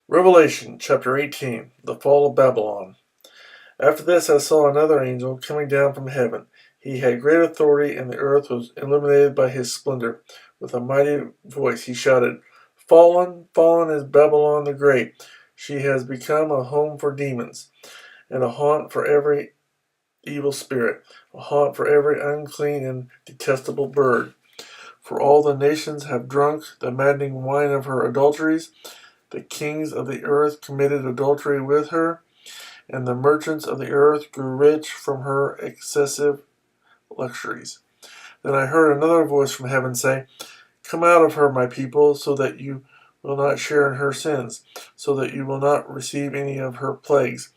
Revelation chapter 18. The fall of Babylon. After this I saw another angel coming down from heaven. He had great authority, and the earth was illuminated by his splendor. With a mighty voice he shouted, "Fallen, fallen is Babylon the Great. She has become a home for demons, and a haunt for every evil spirit, a haunt for every unclean and detestable bird. For all the nations have drunk the maddening wine of her adulteries. The kings of the earth committed adultery with her, and the merchants of the earth grew rich from her excessive luxuries." Then I heard another voice from heaven say, "Come out of her, my people, so that you will not share in her sins, so that you will not receive any of her plagues.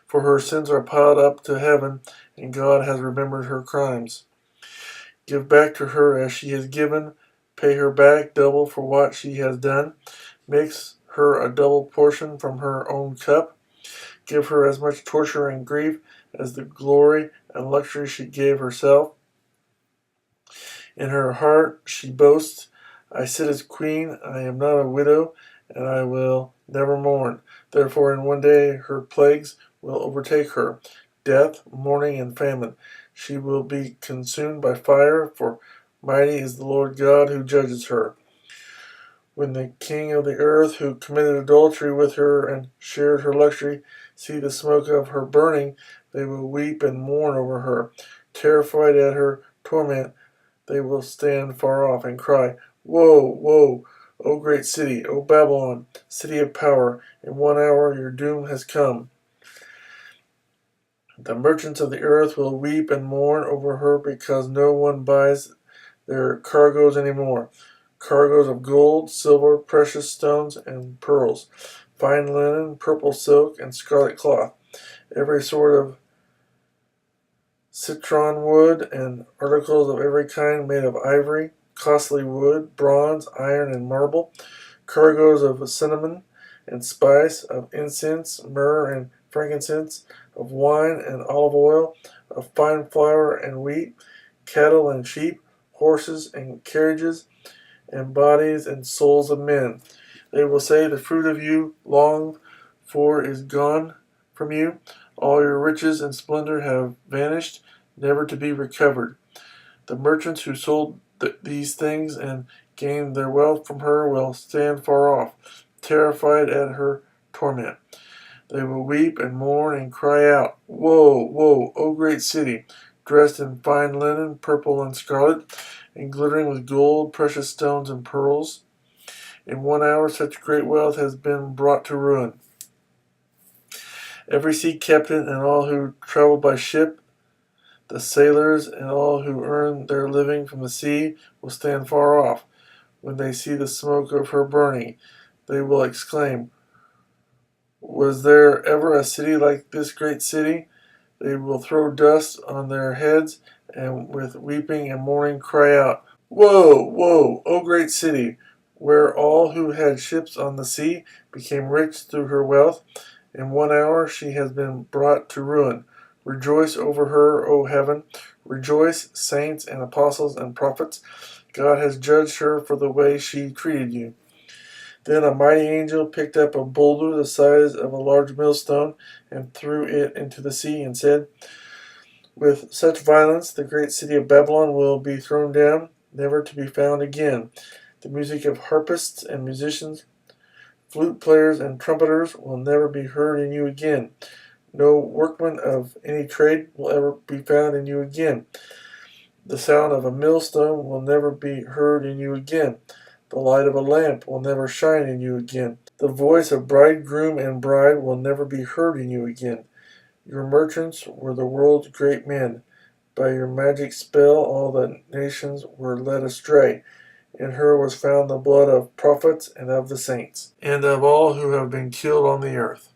For her sins are piled up to heaven, and God has remembered her crimes. Give back to her as she has given, pay her back double for what she has done, mix her a double portion from her own cup. Give her as much torture and grief as the glory and luxury she gave herself. In her heart she boasts, 'I sit as queen, I am not a widow, and I will never mourn.' Therefore in one day her plagues will overtake her, death, mourning, and famine. She will be consumed by fire, for mighty is the Lord God who judges her. When the king of the earth, who committed adultery with her and shared her luxury, see the smoke of her burning, they will weep and mourn over her. Terrified at her torment, they will stand far off and cry, 'Woe, woe, O great city, O Babylon, city of power! In 1 hour your doom has come.' The merchants of the earth will weep and mourn over her because no one buys their cargoes anymore. Cargoes of gold, silver, precious stones, and pearls, fine linen, purple silk, and scarlet cloth, every sort of citron wood, and articles of every kind made of ivory, costly wood, bronze, iron, and marble, cargoes of cinnamon and spice, of incense, myrrh, and frankincense, of wine and olive oil, of fine flour and wheat, cattle and sheep, horses and carriages, and bodies and souls of men. They will say, 'The fruit of you longed for is gone from you. All your riches and splendor have vanished, never to be recovered.' The merchants who sold these things and gained their wealth from her will stand far off, terrified at her torment. They will weep and mourn and cry out, 'Woe, woe, O great city, dressed in fine linen, purple and scarlet, and glittering with gold, precious stones, and pearls. In 1 hour such great wealth has been brought to ruin.' Every sea captain and all who travel by ship, the sailors and all who earn their living from the sea, will stand far off. When they see the smoke of her burning, they will exclaim, 'Was there ever a city like this great city?' They will throw dust on their heads, and with weeping and mourning cry out, 'Woe, woe, O great city, where all who had ships on the sea became rich through her wealth. In 1 hour she has been brought to ruin. Rejoice over her, O heaven. Rejoice, saints and apostles and prophets. God has judged her for the way she treated you.' Then a mighty angel picked up a boulder the size of a large millstone and threw it into the sea and said, 'With such violence the great city of Babylon will be thrown down, never to be found again. The music of harpists and musicians, flute players and trumpeters will never be heard in you again. No workman of any trade will ever be found in you again. The sound of a millstone will never be heard in you again. The light of a lamp will never shine in you again. The voice of bridegroom and bride will never be heard in you again. Your merchants were the world's great men. By your magic spell all the nations were led astray. In her was found the blood of prophets and of the saints, and of all who have been killed on the earth.'"